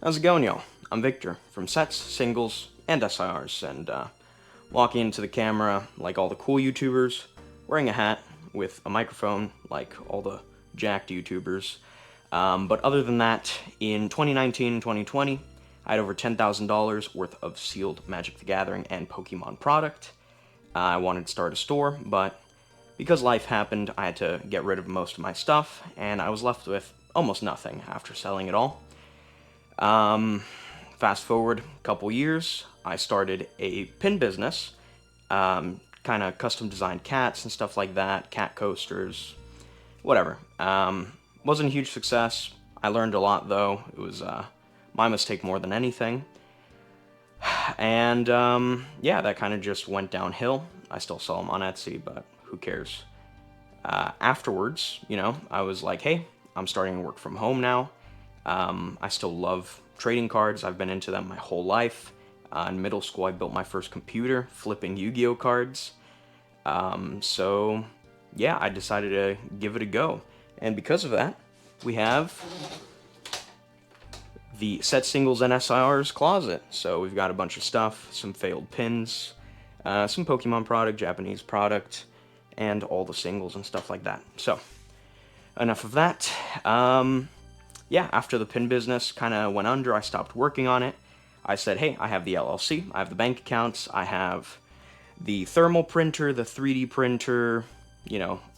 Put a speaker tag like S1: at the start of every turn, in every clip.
S1: How's it going, y'all? I'm Victor from Sets, Singles, and SIRs, and walking into the camera like all the cool YouTubers, wearing a hat with a microphone like all the jacked YouTubers. But other than that, in 2019 and 2020, I had over $10,000 worth of sealed Magic the Gathering and Pokemon product. I wanted to start a store, but because life happened, I had to get rid of most of my stuff, and I was left with almost nothing after selling it all. Fast forward a couple years, I started a pin business, kind of custom designed cats and stuff like that, cat coasters, whatever. Wasn't a huge success. I learned a lot though. It was my mistake more than anything. And yeah, that kind of just went downhill. I still sell them on Etsy, but who cares? Afterwards, I was like, hey, I'm starting to work from home now. I still love trading cards. I've been into them my whole life. In middle school, I built my first computer flipping Yu-Gi-Oh cards. So, yeah, I decided to give it a go. And because of that, we have the Set Singles and SIRs closet. So we've got a bunch of stuff, some failed pins, some Pokemon product, Japanese product, and all the singles and stuff like that. So, enough of that. Yeah, after the pin business kind of went under, I stopped working on it. I said, hey, I have the LLC, I have the bank accounts, I have the thermal printer, the 3D printer,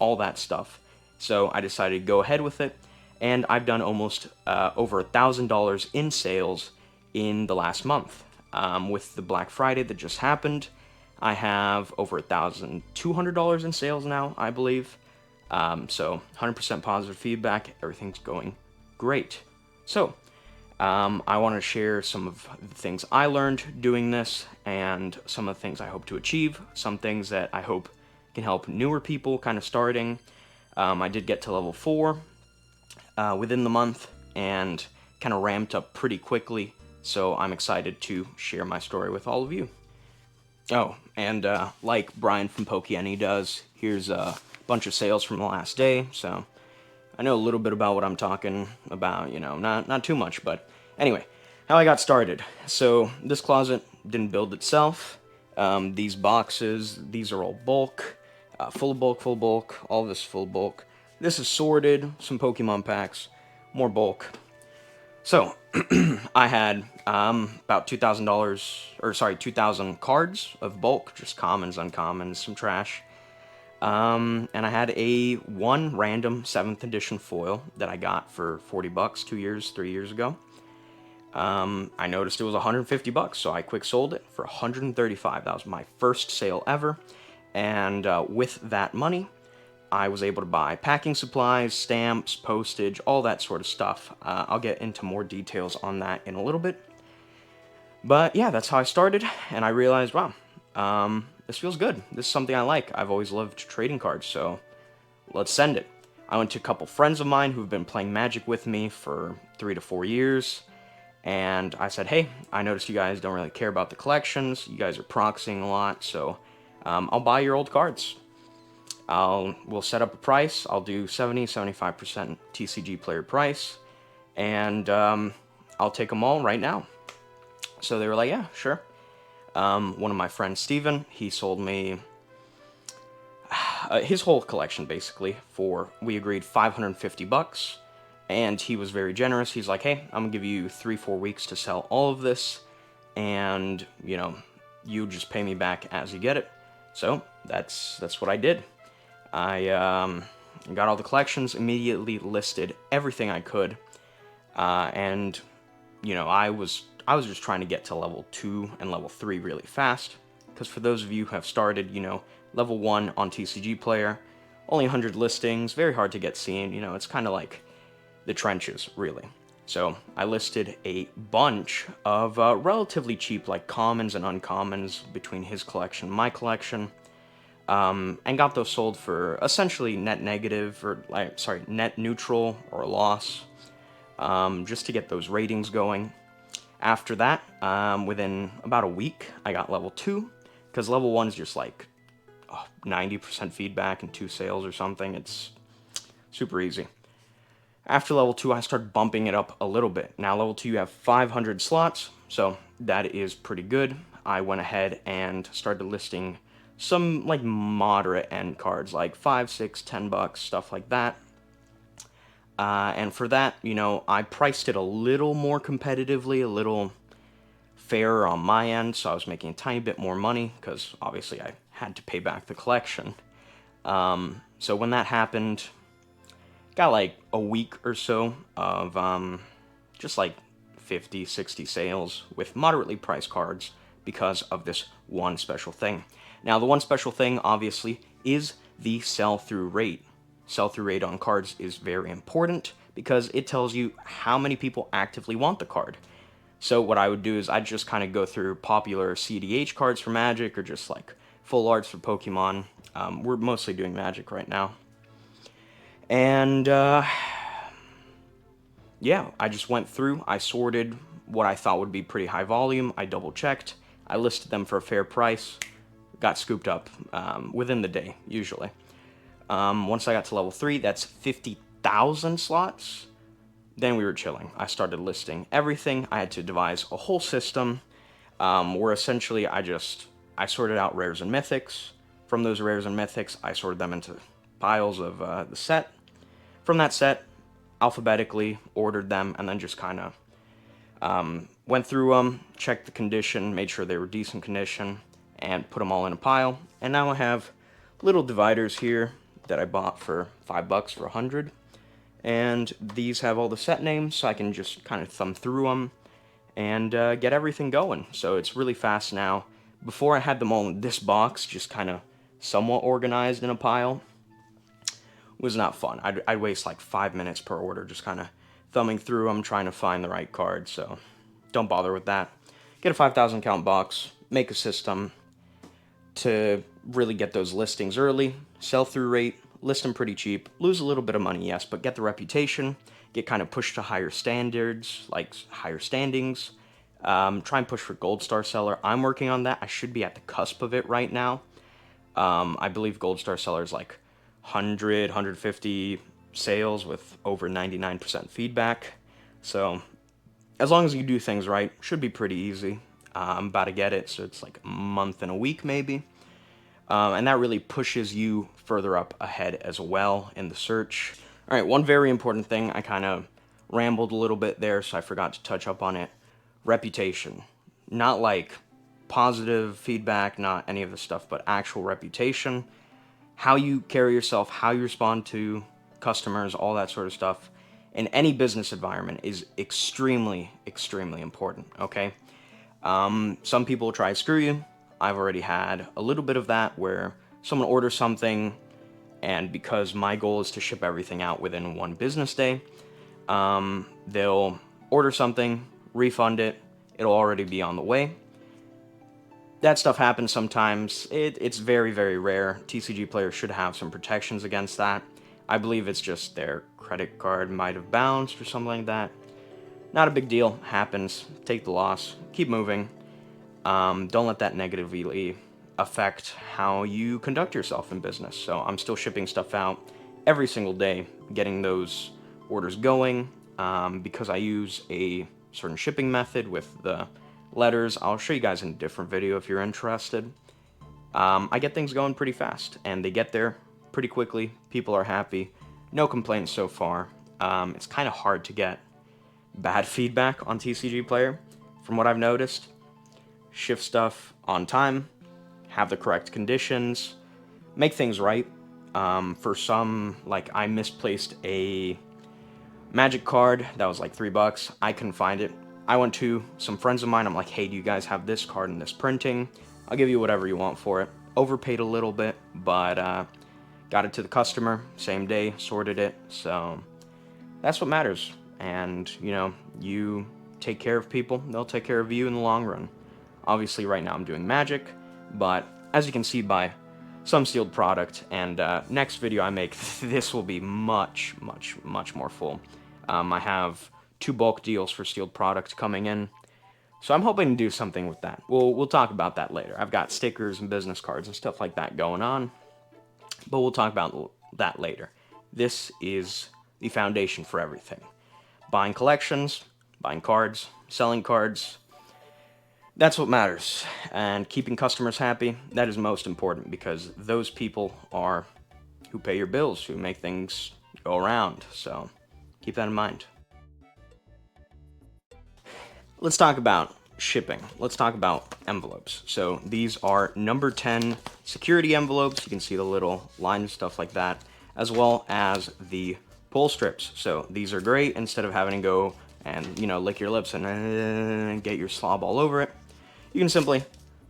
S1: all that stuff. So I decided to go ahead with it, and I've done almost over $1,000 in sales in the last month. With the Black Friday that just happened, I have over $1,200 in sales now, I believe. So 100% positive feedback, everything's going great. So, I want to share some of the things I learned doing this and some of the things I hope to achieve, some things that I hope can help newer people kind of starting. I did get to level 4 within the month and kind of ramped up pretty quickly, so I'm excited to share my story with all of you. Oh, and like Brian from Pokey does, here's a bunch of sales from the last day, so I know a little bit about what I'm talking about, not too much, but anyway, how I got started. So this closet didn't build itself. These boxes, these are all bulk, full bulk, all this full bulk. This is sorted, some Pokemon packs, more bulk. So I had about $2,000 cards of bulk, just commons, uncommons, some trash. And I had a one random 7th edition foil that I got for $40 3 years ago. I noticed it was $150, so I quick sold it for $135. That was my first sale ever. And with that money, I was able to buy packing supplies, stamps, postage, all that sort of stuff. I'll get into more details on that in a little bit. But yeah, that's how I started, and I realized, wow, this feels good. This is something I like. I've always loved trading cards, so let's send it. I went to a couple friends of mine who've been playing Magic with me for 3 to 4 years, and I said, hey, I noticed you guys don't really care about the collections. You guys are proxying a lot, so I'll buy your old cards. We'll set up a price. I'll do 75% TCGPlayer price, and I'll take them all right now. So they were like, yeah, sure. One of my friends, Steven, he sold me his whole collection, basically, we agreed $550, and he was very generous. He's like, hey, I'm gonna give you 3-4 weeks to sell all of this, and, you just pay me back as you get it. So, that's what I did. I got all the collections, immediately listed everything I could, and, I was just trying to get to level 2 and level 3 really fast, because for those of you who have started, level 1 on TCGPlayer, only 100 listings, very hard to get seen, it's kind of like the trenches, really. So I listed a bunch of relatively cheap, like commons and uncommons between his collection and my collection, and got those sold for essentially net negative, or net neutral or a loss, just to get those ratings going. After that, within about a week, I got level 2, because level 1 is just like 90% feedback and 2 sales or something. It's super easy. After level 2, I started bumping it up a little bit. Now level 2, you have 500 slots, so that is pretty good. I went ahead and started listing some like moderate end cards, like 5, 6, 10 bucks, stuff like that. And for that, you know, I priced it a little more competitively, a little fairer on my end, so I was making a tiny bit more money, because obviously I had to pay back the collection. So when that happened, got like a week or so of just like 50, 60 sales with moderately priced cards because of this one special thing. Now, the one special thing, obviously, is the sell-through rate. Sell-through rate on cards is very important because it tells you how many people actively want the card. So what I would do is I'd just kind of go through popular CDH cards for Magic, or just like full arts for Pokemon. We're mostly doing Magic right now. And yeah, I just went through, I sorted what I thought would be pretty high volume, I double checked, I listed them for a fair price, got scooped up within the day, usually. Once I got to level 3, that's 50,000 slots. Then we were chilling. I started listing everything. I had to devise a whole system where essentially I sorted out rares and mythics. From those rares and mythics, I sorted them into piles of the set. From that set, alphabetically ordered them, and then just kind of went through them, checked the condition, made sure they were decent condition, and put them all in a pile. And now I have little dividers here that I bought for $5 for 100. And these have all the set names, so I can just kind of thumb through them and get everything going. So it's really fast now. Before I had them all in this box, just kind of somewhat organized in a pile, was not fun. I'd waste like 5 minutes per order just kind of thumbing through them, trying to find the right card, so don't bother with that. Get a 5,000 count box, make a system to really get those listings early, sell-through rate, list them pretty cheap, lose a little bit of money, yes, but get the reputation, get kind of pushed to higher standards, like higher standings. Try and push for Gold Star Seller. I'm working on that. I should be at the cusp of it right now. I believe Gold Star Seller is like 100, 150 sales with over 99% feedback. So as long as you do things right, should be pretty easy. I'm about to get it, so it's like a month and a week maybe. And that really pushes you further up ahead as well in the search. All right, one very important thing, I kind of rambled a little bit there, so I forgot to touch up on it. Reputation. Not like positive feedback, not any of the stuff, but actual reputation. How you carry yourself, how you respond to customers, all that sort of stuff in any business environment is extremely, extremely important, okay? Some people will try to screw you. I've already had a little bit of that where someone orders something, and because my goal is to ship everything out within one business day, they'll order something, refund it, it'll already be on the way. That stuff happens sometimes. It's very, very rare. TCGPlayer should have some protections against that. I believe it's just their credit card might have bounced or something like that. Not a big deal. Happens. Take the loss. Keep moving. Don't let that negatively affect how you conduct yourself in business. So I'm still shipping stuff out every single day, getting those orders going, because I use a certain shipping method with the letters. I'll show you guys in a different video if you're interested. I get things going pretty fast, and they get there pretty quickly. People are happy. No complaints so far. It's kind of hard to get bad feedback on TCGPlayer, from what I've noticed. Shift stuff on time, have the correct conditions, make things right. For some, like I misplaced a Magic card that was like $3. I couldn't find it. I went to some friends of mine. I'm like, hey, do you guys have this card and this printing? I'll give you whatever you want for it. Overpaid a little bit, but got it to the customer same day, sorted it. So that's what matters. And, you know, you take care of people, they'll take care of you in the long run. Obviously, right now I'm doing Magic, but as you can see by some sealed product, and next video I make, this will be much, much, much more full. I have 2 bulk deals for sealed product coming in, so I'm hoping to do something with that. We'll talk about that later. I've got stickers and business cards and stuff like that going on, but we'll talk about that later. This is the foundation for everything. Buying collections, buying cards, selling cards, that's what matters. And keeping customers happy, that is most important, because those people are who pay your bills, who make things go around. So keep that in mind. Let's talk about shipping. Let's talk about envelopes. So these are number 10 security envelopes. You can see the little line and stuff like that, as well as the pull strips. So these are great. Instead of having to go and, lick your lips and get your slob all over it, you can simply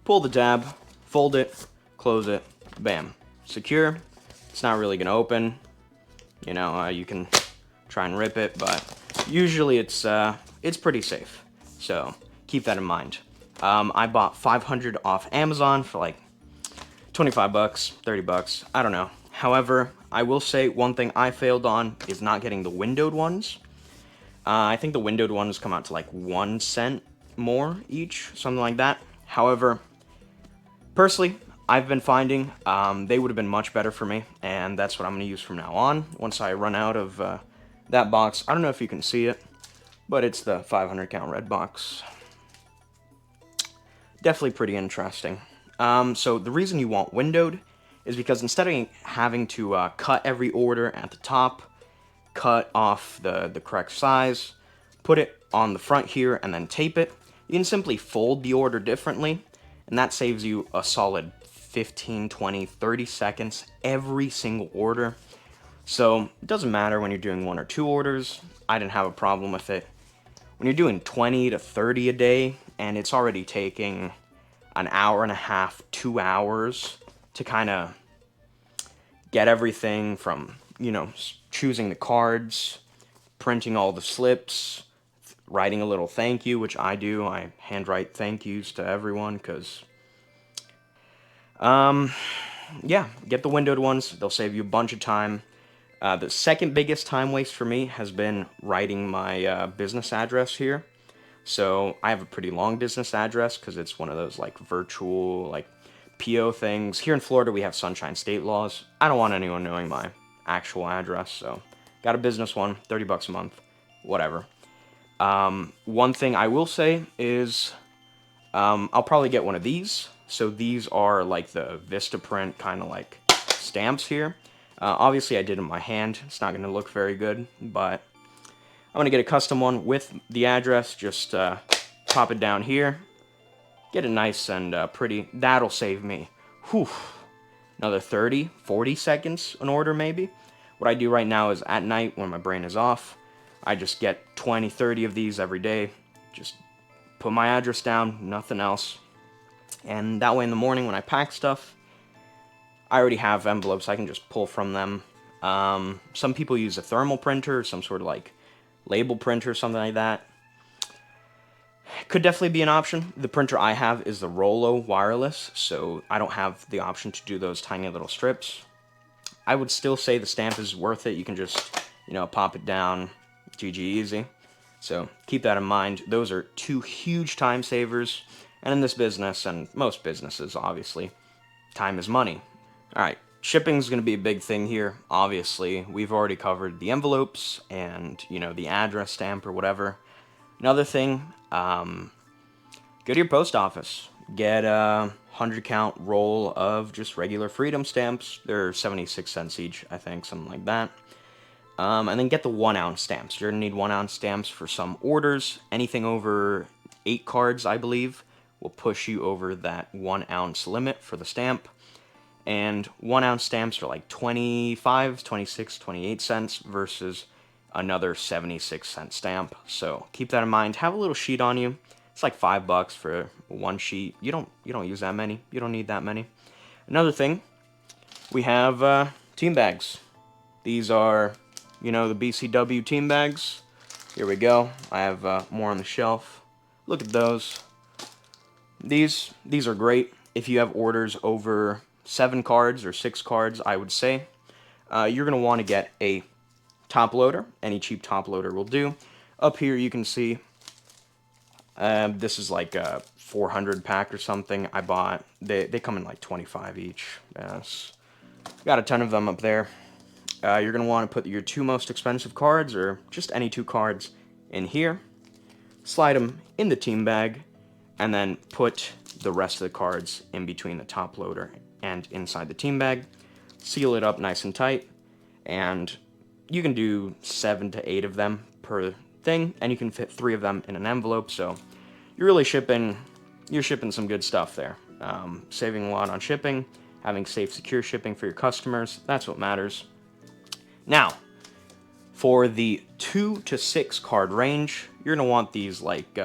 S1: pull the tab, fold it, close it, bam. Secure. It's not really going to open. You can try and rip it, but usually it's pretty safe. So keep that in mind. I bought 500 off Amazon for like 25 bucks, 30 bucks, I don't know. However, I will say one thing I failed on is not getting the windowed ones. I think the windowed ones come out to like 1 cent more each, something like that. However, personally, I've been finding they would have been much better for me, and that's what I'm going to use from now on. Once I run out of that box, I don't know if you can see it, but it's the 500 count red box. Definitely pretty interesting. So the reason you want windowed is because instead of having to cut every order at the top, cut off the correct size, put it on the front here, and then tape it, you can simply fold the order differently, and that saves you a solid 15, 20, 30 seconds every single order. So it doesn't matter when you're doing 1 or 2 orders. I didn't have a problem with it. When you're doing 20 to 30 a day, and it's already taking an hour and a half, 2 hours to kind of get everything from, choosing the cards, printing all the slips, writing a little thank you, which I do. I handwrite thank yous to everyone, because, yeah, get the windowed ones. They'll save you a bunch of time. The second biggest time waste for me has been writing my business address here. So I have a pretty long business address because it's one of those like virtual like PO things. Here in Florida we have Sunshine State laws. I don't want anyone knowing my actual address, so got a business one, 30 bucks a month, whatever. One thing I will say is I'll probably get one of these. So these are like the Vistaprint kind of like stamps here. Obviously I did it in my hand. It's not going to look very good, but I'm going to get a custom one with the address. Just pop it down here. Get it nice and pretty. That'll save me another 30, 40 seconds an order maybe. What I do right now is at night when my brain is off, I just get 20, 30 of these every day. Just put my address down, nothing else. And that way in the morning when I pack stuff, I already have envelopes I can just pull from them. Some people use a thermal printer, some sort of like label printer, something like that. Could definitely be an option. The printer I have is the Rollo wireless, so I don't have the option to do those tiny little strips. I would still say the stamp is worth it. You can just, pop it down, GG easy. So keep that in mind. Those are 2 huge time savers. And in this business, and most businesses, obviously, time is money. All right, shipping is going to be a big thing here. Obviously, we've already covered the envelopes and, the address stamp or whatever. Another thing, go to your post office. Get a 100 count roll of just regular Freedom stamps. They're 76 cents each, I think, something like that. And then get the 1 ounce stamps. You're going to need 1 ounce stamps for some orders. Anything over 8 cards, I believe, will push you over that 1 ounce limit for the stamp. And 1 ounce stamps are like 25, 26, 28 cents versus another 76 cent stamp. So keep that in mind. Have a little sheet on you. It's like $5 for 1 sheet. You don't use that many. You don't need that many. Another thing, we have team bags. These are, the BCW team bags. Here we go. I have more on the shelf. Look at those. These are great if you have orders over 7 cards or 6 cards, I would say. You're going to want to get a top loader. Any cheap top loader will do. Up here you can see this is like a 400 pack or something I bought. They come in like 25 each. Yes. Got a ton of them up there. You're going to want to put your 2 most expensive cards, or just any 2 cards, in here. Slide them in the team bag, and then put the rest of the cards in between the top loader and inside the team bag. Seal it up nice and tight, and you can do 7 to 8 of them per thing, and you can fit 3 of them in an envelope, so you're really shipping some good stuff there. Saving a lot on shipping, having safe, secure shipping for your customers, that's what matters. Now, for the 2 to 6 card range, you're going to want these like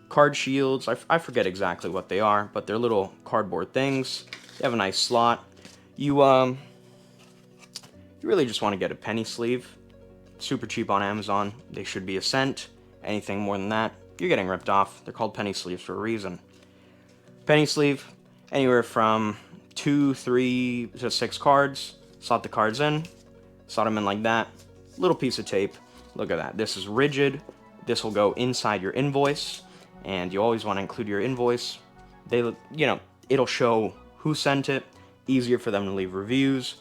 S1: card shields. I forget exactly what they are, but they're little cardboard things. They have a nice slot. You really just want to get a penny sleeve. Super cheap on Amazon. They should be a cent. Anything more than that, you're getting ripped off. They're called penny sleeves for a reason. Penny sleeve, anywhere from 2, 3 to 6 cards. Slot the cards in. Slot them in like that. Little piece of tape. Look at that. This is rigid. This will go inside your invoice, and you always want to include your invoice. It'll show who sent it. Easier for them to leave reviews.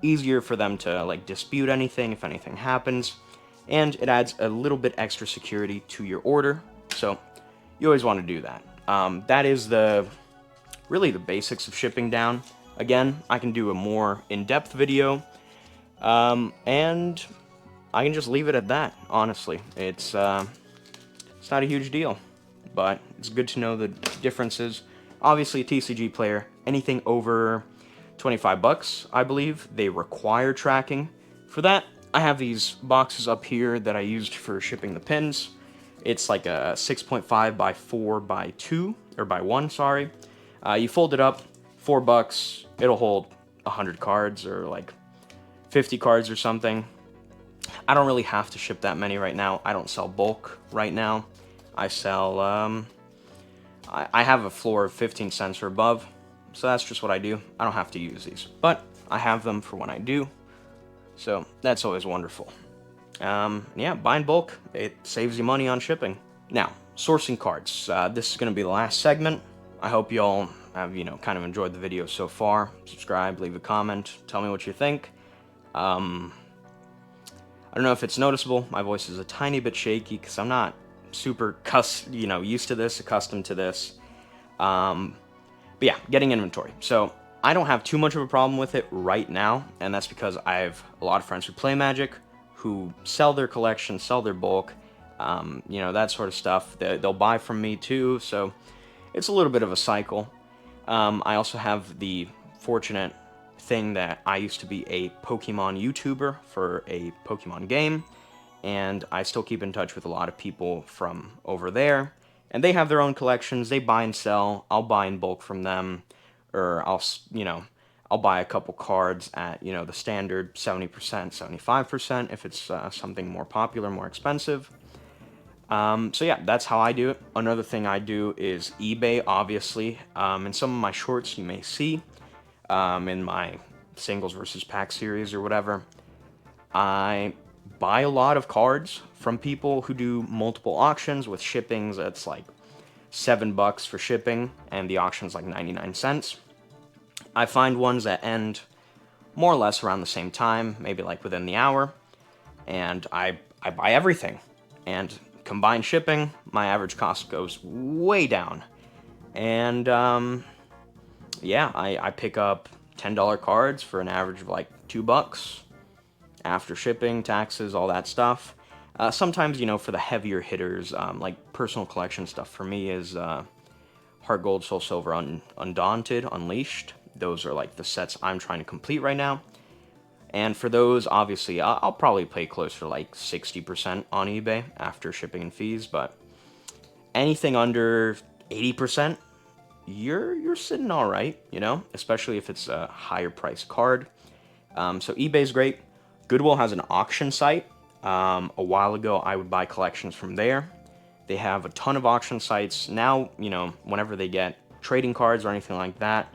S1: Easier for them to like dispute anything if anything happens, and it adds a little bit extra security to your order. So you always want to do that. That is really the basics of shipping down. Again, I can do a more in-depth video, and I can just leave it at that. Honestly, it's not a huge deal, but it's good to know the differences. Obviously, a TCGPlayer, anything over 25 bucks, I believe, they require tracking. For that, I have these boxes up here that I used for shipping the pins. It's like a 6.5 by 4 by 2, or by 1, sorry. You fold it up, $4, it'll hold 100 cards, or like 50 cards or something. I don't really have to ship that many right now. I don't sell bulk right now. I sell, I have a floor of 15 cents or above, so that's just what I do. I don't have to use these, but I have them for when I do, so that's always wonderful. Yeah, buy in bulk, it saves you money on shipping. Now, sourcing cards. This is going to be the last segment. I hope you all have, kind of enjoyed the video so far. Subscribe, leave a comment, tell me what you think. I don't know if it's noticeable, my voice is a tiny bit shaky because I'm not super used to this, accustomed to this. But yeah, getting inventory. So I don't have too much of a problem with it right now, and that's because I have a lot of friends who play Magic, who sell their collection, sell their bulk, that sort of stuff. They'll buy from me too, so it's a little bit of a cycle. I also have the fortunate thing that I used to be a Pokemon YouTuber for a Pokemon game, and I still keep in touch with a lot of people from over there, and they have their own collections. They buy and sell. I'll buy in bulk from them, or I'll buy a couple cards at, the standard 70%, 75% if it's something more popular, more expensive. So yeah, that's how I do it. Another thing I do is eBay, obviously. In some of my shorts you may see, in my singles versus pack series or whatever, I buy a lot of cards from people who do multiple auctions with shippings. That's like $7 for shipping, and the auction's like 99 cents. I find ones that end more or less around the same time, maybe like within the hour, and I buy everything. And combined shipping, my average cost goes way down. And yeah, I pick up $10 cards for an average of like $2 after shipping, taxes, all that stuff. Sometimes, for the heavier hitters, like personal collection stuff for me is Heart Gold, Soul Silver, Undaunted, Unleashed. Those are like the sets I'm trying to complete right now. And for those, obviously, I'll probably pay closer to like 60% on eBay after shipping and fees, but anything under 80%, you're sitting all right, especially if it's a higher price card. So eBay's great. Goodwill has an auction site. A while ago, I would buy collections from there. They have a ton of auction sites. Now, whenever they get trading cards or anything like that,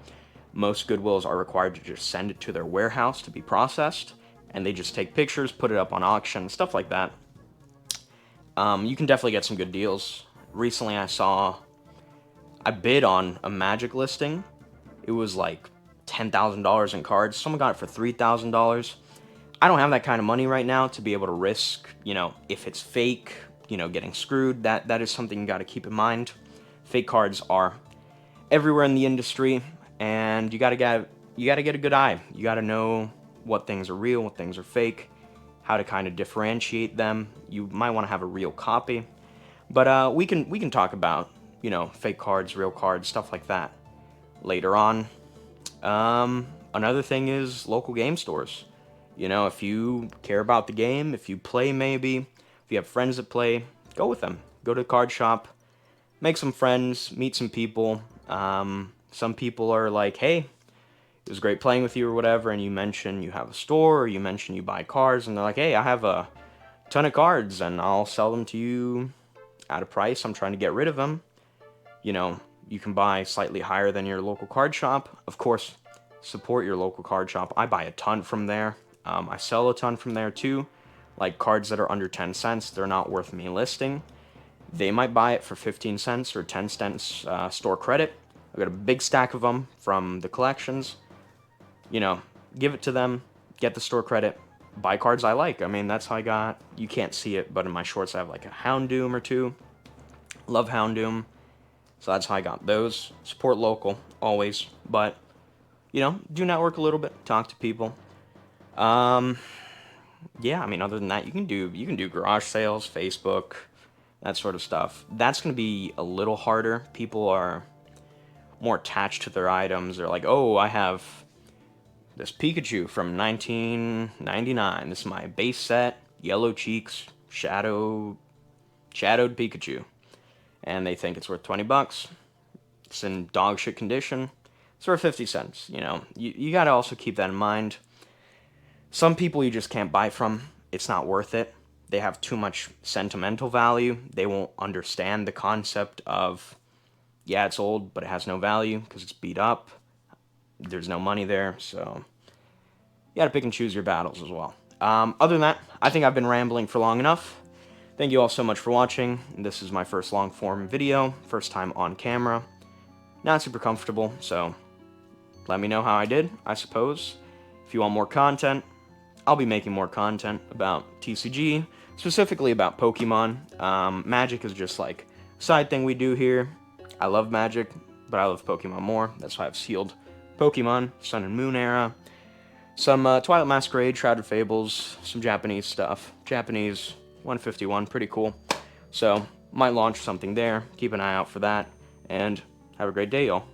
S1: most Goodwills are required to just send it to their warehouse to be processed, and they just take pictures, put it up on auction, stuff like that. You can definitely get some good deals. Recently, I bid on a Magic listing. It was like $10,000 in cards. Someone got it for $3,000. I don't have that kind of money right now to be able to risk, you know, if it's fake, you know, getting screwed. That is something you got to keep in mind. Fake cards are everywhere in the industry, and you got to get a good eye. You got to know what things are real, what things are fake, how to kind of differentiate them. You might want to have a real copy, but we can talk about, you know, fake cards, real cards, stuff like that later on. Another thing is local game stores. You know, if you care about the game, if you play maybe, if you have friends that play, go with them. Go to the card shop, make some friends, meet some people. Some people are like, hey, it was great playing with you or whatever, and you mention you have a store, or you mention you buy cards, and they're like, hey, I have a ton of cards, and I'll sell them to you at a price. I'm trying to get rid of them. You know, you can buy slightly higher than your local card shop. Of course, support your local card shop. I buy a ton from there. I sell a ton from there too. Like cards that are under 10 cents, they're not worth me listing. They might buy it for 15 cents or 10 cents store credit. I've got a big stack of them from the collections. You know, give it to them, get the store credit, buy cards I like. I mean, that's how I got, you can't see it, but in my shorts I have like a Houndoom or two. Love Houndoom. So that's how I got those. Support local, always. But, you know, do network a little bit, talk to people. Yeah, I mean, other than that, you can do garage sales, Facebook, that sort of stuff. That's going to be a little harder. People are more attached to their items. They're like, oh, I have this Pikachu from 1999. This is my base set, yellow cheeks, shadowed Pikachu. And they think it's worth 20 bucks. It's in dog shit condition. It's worth 50 cents, you know. You got to also keep that in mind. Some people you just can't buy from. It's not worth it. They have too much sentimental value. They won't understand the concept of, yeah, it's old, but it has no value because it's beat up. There's no money there, so you gotta pick and choose your battles as well. Other than that, I think I've been rambling for long enough. Thank you all so much for watching. This is my first long form video, first time on camera. Not super comfortable, so let me know how I did, I suppose. If you want more content, I'll be making more content about TCG, specifically about Pokemon. Magic is just like a side thing we do here. I love Magic, but I love Pokemon more. That's why I've sealed Pokemon, Sun and Moon era. Some Twilight Masquerade, Shrouded Fables, some Japanese stuff. Japanese 151, pretty cool. So, might launch something there. Keep an eye out for that, and have a great day, y'all.